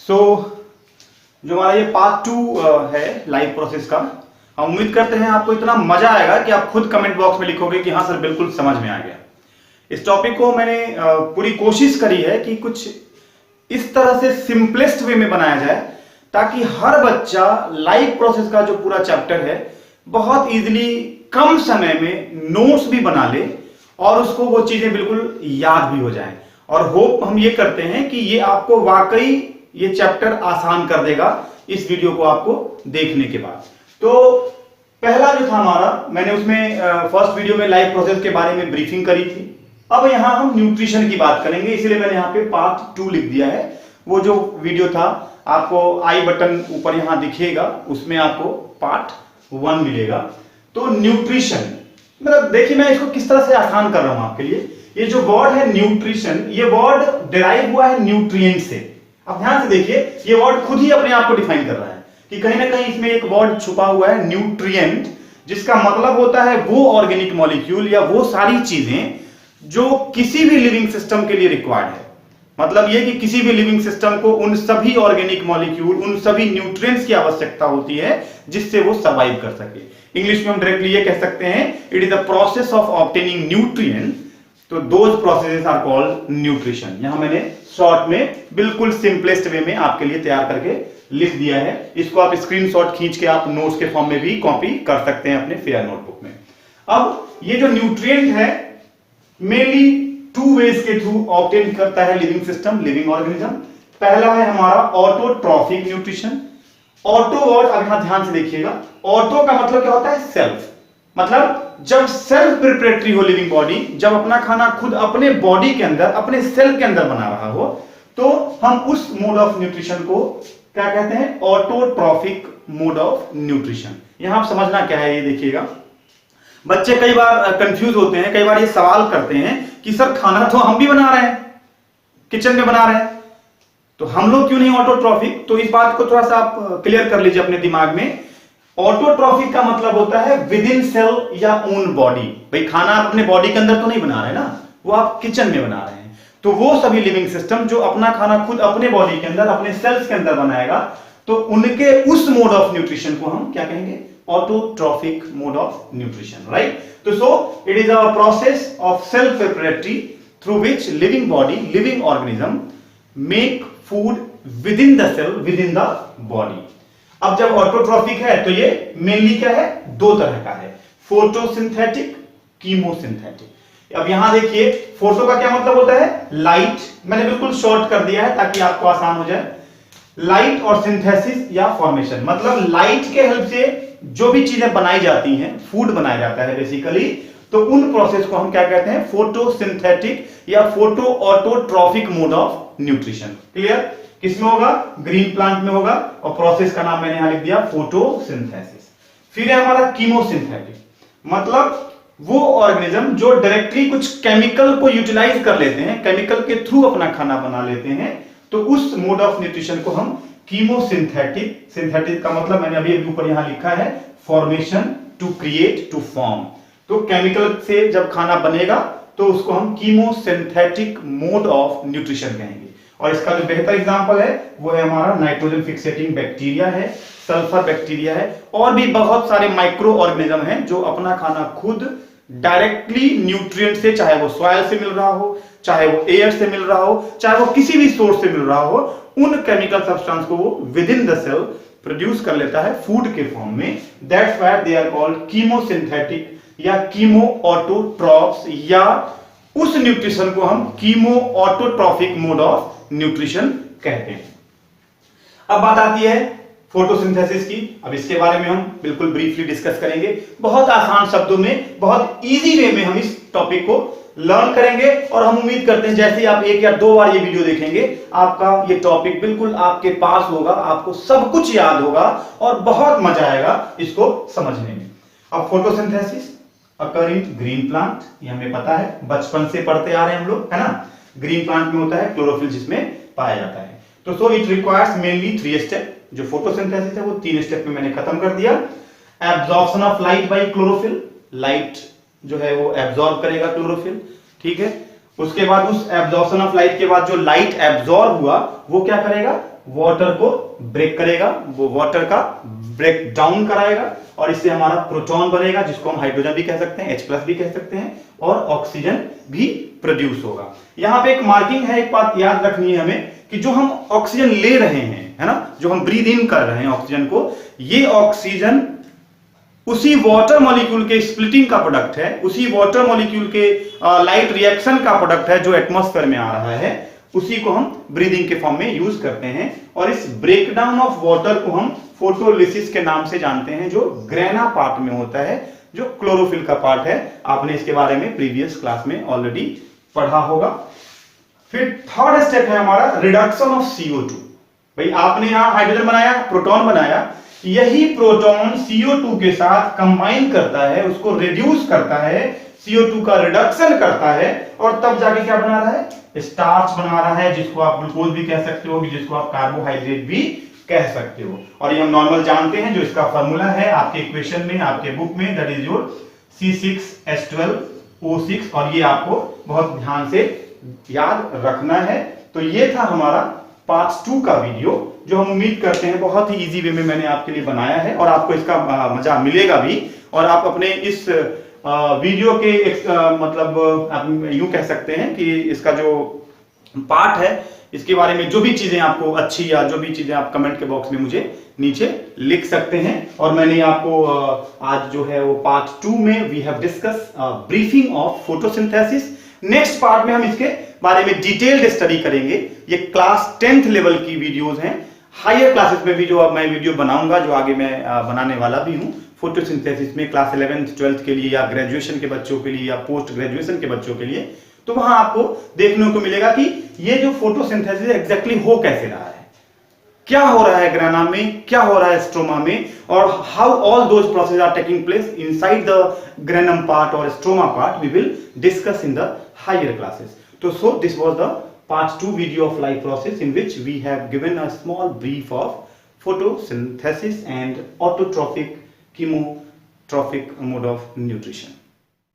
सो जो हमारा ये पार्ट 2 है लाइव प्रोसेस का, हम उम्मीद करते हैं आपको इतना मजा आएगा कि आप खुद कमेंट बॉक्स में लिखोगे कि हाँ सर बिल्कुल समझ में आ गया। इस टॉपिक को मैंने पूरी कोशिश करी है कि कुछ इस तरह से सिंपलेस्ट वे में बनाया जाए ताकि हर बच्चा लाइव प्रोसेस का जो पूरा चैप्टर है बहुत इजीली कम समय में नोट्स भी बना ले और उसको वो चीजें बिल्कुल याद भी हो जाएं। और होप हम ये करते हैं कि ये आपको वाकई ये चैप्टर आसान कर देगा इस वीडियो को आपको देखने के बाद। तो पहला जो था हमारा, मैंने उसमें फर्स्ट वीडियो में लाइव प्रोसेस के बारे में ब्रीफिंग करी थी। अब यहां हम न्यूट्रिशन की बात करेंगे, इसलिए मैंने यहां पे पार्ट 2 लिख दिया है। वो जो वीडियो था आपको आई बटन ऊपर यहां दिखेगा, उसमें आपको पार्ट 1 मिलेगा। तो न्यूट्रिशन मतलब देखिए मैं इसको किस तरह से आसान कर रहा हूं आपके लिए। ये जो वर्ड है न्यूट्रिशन, ये वर्ड डिराइव हुआ है न्यूट्रिएंट से। अब ध्यान से देखिए, ये वर्ड खुद ही अपने आप को डिफाइन कर रहा है कि कहीं ना कहीं इसमें एक वर्ड छुपा हुआ है न्यूट्रिएंट, जिसका मतलब होता है वो ऑर्गेनिक मॉलिक्यूल या वो सारी चीजें जो किसी भी लिविंग सिस्टम के लिए रिक्वायर्ड है। मतलब ये कि किसी भी लिविंग सिस्टम को उन सभी ऑर्गेनिक मॉलिक्यूल, उन सभी न्यूट्रिएंट्स की आवश्यकता होती है जिससे वो सर्वाइव कर सके। इंग्लिश में हम डायरेक्टली ये कह सकते हैं, it is the process of obtaining nutrient. तो those processes are called nutrition. यहां मैंने शॉर्ट में बिल्कुल सिंपलेस्ट वे में आपके लिए तैयार करके लिख दिया है। इसको आप स्क्रीनशॉट खींच के आप नोट्स के फॉर्म में भी कॉपी कर सकते हैं अपने फेयर नोटबुक में। अब ये जो न्यूट्रिएंट है मेनली 2 वेज के थ्रू ऑब्टेन करता है लिविंग सिस्टम, लिविंग ऑर्गेनिज्म। पहला है हमारा ऑटोट्रॉफिक न्यूट्रिशन। ऑटो वर्ड अब यहां ध्यान से देखिएगा, ऑटो का मतलब क्या होता है? सेल्फ। मतलब जब सेल्फ प्रिपरेटरी हो लिविंग बॉडी, जब अपना खाना खुद अपने बॉडी के अंदर, अपने सेल के अंदर बना रहा हो, तो हम उस मोड ऑफ न्यूट्रिशन को क्या कहते हैं? Autotrophic mode of nutrition. यहां आप समझना क्या है ये देखिएगा। बच्चे कई बार कंफ्यूज होते हैं, कई बार ये सवाल करते हैं कि सर खाना तो हम भी बना रहे हैं, किचन में बना रहे हैं, तो हम लोग क्यों नहीं ऑटोट्रॉफिक? तो इस बात को थोड़ा सा आप क्लियर कर लीजिए अपने दिमाग में। ऑटोट्रॉफिक का मतलब होता है विद इन सेल या ओन बॉडी। भाई खाना आप अपने बॉडी के अंदर तो नहीं बना रहे ना, वो आप किचन में बना रहे हैं। तो वो सभी लिविंग सिस्टम जो अपना खाना खुद अपने बॉडी के अंदर, अपने सेल्स के अंदर बनाएगा, तो उनके उस मोड ऑफ न्यूट्रिशन को हम क्या कहेंगे? Autotrophic mode of nutrition, right? तो so it is a process of self preparatory through which living body, living organism make food within the cell, within the body. अब जब autotrophic है तो ये मेनली क्या है? 2 तरह का है, फोटोसिंथेटिक, कीमोसिंथेटिक। अब यहां देखिए, फोटो का क्या मतलब होता है? लाइट। मैंने बिल्कुल शॉर्ट कर दिया है ताकि आपको आसान हो जाए। लाइट और सिंथेसिस या फॉर्मेशन, मतलब लाइट के हेल्प से जो भी चीजें बनाई जाती हैं, फूड बनाया जाता है बेसिकली, तो उन प्रोसेस को हम क्या कहते हैं? फोटोसिंथेटिक या photo autotrophic mode of nutrition. Clear? किसमें होगा? ग्रीन प्लांट में होगा, और प्रोसेस का नाम मैंने यहां लिख दिया फोटोसिंथेसिस। फिर है हमारा कीमोसिंथेटिक, मतलब वो ऑर्गेनिज्म जो डायरेक्टली कुछ केमिकल को यूटिलाइज कर लेते हैं, केमिकल के थ्रू अपना खाना बना लेते हैं, तो उस मोड ऑफ न्यूट्रिशन को हम कीमोसिंथेटिक। सिंथेटिक का मतलब मैंने अभी ऊपर यहां लिखा है, formation, to create, to form. तो केमिकल से जब खाना बनेगा तो उसको हम कीमोसिंथेटिक मोड ऑफ न्यूट्रिशन कहेंगे। और इसका जो बेहतर एग्जांपल है वो है हमारा नाइट्रोजन फिक्सेटिंग बैक्टीरिया है, सल्फर बैक्टीरिया है, और भी बहुत सारे माइक्रो ऑर्गेनिज्म हैं जो अपना खाना खुद डायरेक्टली न्यूट्रिएंट से, चाहे वो सॉइल से मिल रहा हो, चाहे वो एयर से मिल रहा हो, चाहे वो किसी भी सोर्स से मिल रहा हो, उन केमिकल सब्सटेंस को वो within the cell produce कर लेता है फूड के फॉर्म में। That's why they are called chemosynthetic या कीमो ऑटोट्रॉफ्स, या उस न्यूट्रिशन को हम chemo autotrophic mode of nutrition कहते हैं। अब बात आती है फोटोसिंथेसिस की। अब इसके बारे में हम बिल्कुल ब्रीफली डिस्कस करेंगे, बहुत आसान शब्दों में, बहुत इजी वे में हम इस टॉपिक को लर्न करेंगे। और हम उम्मीद करते हैं जैसे ही आप 1 या 2 बार ये वीडियो देखेंगे, आपका ये टॉपिक बिल्कुल आपके पास होगा, आपको सब कुछ याद होगा और बहुत मजा आएगा इसको समझने में। अब फोटोसिंथेसिस अकर इन ग्रीन प्लांट, ये हमें पता है, बचपन से पढ़ते आ रहे हैं हम लोग, है ना? ग्रीन प्लांट में होता है क्लोरोफिल, जिसमें पाया जाता है। तो so it requires mainly 3 step. जो फोटोसिंथेसिस है वो 3 स्टेप में मैंने खत्म कर दिया। Absorption of light by chlorophyll, light जो है वो एब्जॉर्ब करेगा क्लोरोफिल, ठीक है। उसके बाद उस एब्जॉर्प्शन ऑफ लाइट के बाद जो लाइट एब्जॉर्ब हुआ वो क्या करेगा, वाटर को ब्रेक करेगा, वो वाटर का ब्रेक डाउन कराएगा और इससे हमारा प्रोटॉन बनेगा जिसको हम हाइड्रोजन भी कह सकते हैं, H+ भी कह सकते हैं, और ऑक्सीजन भी प्रोड्यूस होगा। यहां पे एक मार्किंग है, एक बात याद रखनी है हमें कि जो हम ऑक्सीजन ले रहे हैं, है ना, जो हम ब्रीद इन कर रहे हैं ऑक्सीजन को, ये ऑक्सीजन उसी वाटर मॉलिक्यूल के स्प्लिटिंग का प्रोडक्ट है, उसी वाटर मॉलिक्यूल के लाइट रिएक्शन का प्रोडक्ट है जो एटमॉस्फेयर में आ रहा है, उसी को हम ब्रीदिंग के फॉर्म में यूज करते हैं। और इस ब्रेकडाउन ऑफ वाटर को हम फोटोलिसिस के नाम से जानते हैं, जो ग्रेना पार्ट में होता है, जो क्लोरोफिल का पार्ट है। आपने इसके बारे में प्रीवियस क्लास में ऑलरेडी पढ़ा होगा। फिर थर्ड स्टेप है हमारा रिडक्शन ऑफ CO2। भाई आपने यहां हाइड्रोजन बनाया, प्रोटॉन बनाया, यही प्रोटॉन CO2 के साथ कंबाइन करता है, उसको रिड्यूस करता है, CO2 का रिडक्शन करता है और तब जाके क्या बना रहा है, स्टार्च बना रहा है, जिसको आप ग्लूकोज भी कह सकते हो, जिसको आप कार्बोहाइड्रेट भी कह सकते हो। और ये हम नॉर्मल जानते हैं, जो इसका फॉर्मूला है आपके इक्वेशन में, आपके बुक में, दैट इज योर C6H12O6, और ये आपको बहुत ध्यान से याद रखना है। तो ये था हमारा पार्ट 2 का वीडियो, जो हम उम्मीद करते हैं बहुत ही इजी वे में मैंने आपके लिए बनाया है और आपको इसका मजा मिलेगा भी। और आप अपने इस वीडियो के मतलब आप यूं कह सकते हैं कि इसका जो पार्ट है, इसके बारे में जो भी चीजें आपको अच्छी या जो भी चीजें आप कमेंट के बॉक्स में मुझे नीचे लिख सकते हैं। और मैंने आपको आज जो है वो पार्ट 2 में we have discuss briefing of photosynthesis. Next part में हम इसके बारे में डिटेल्ड स्टडी करेंगे। ये क्लास 10th लेवल की वीडियोस हैं। हायर क्लासेस में भी जो अब मैं वीडियो बनाऊंगा, जो आगे मैं बनाने वाला भी हूं, फोटोसिंथेसिस में क्लास 11th 12th के लिए, या ग्रेजुएशन के बच्चों के लिए, या पोस्ट ग्रेजुएशन के बच्चों के लिए, तो वहां आपको देखने को मिलेगा कि ये जो फोटोसिंथेसिस एग्जैक्टली हो कैसे रहा है, क्या हो रहा है ग्रेना में, क्या हो रहा है स्ट्रोमा में, और how all those process are taking place inside the granum part और stroma part, we will discuss in the higher classes. So this was the part 2 video of life process, in which we have given a small brief of photosynthesis and autotrophic chemotrophic mode of nutrition.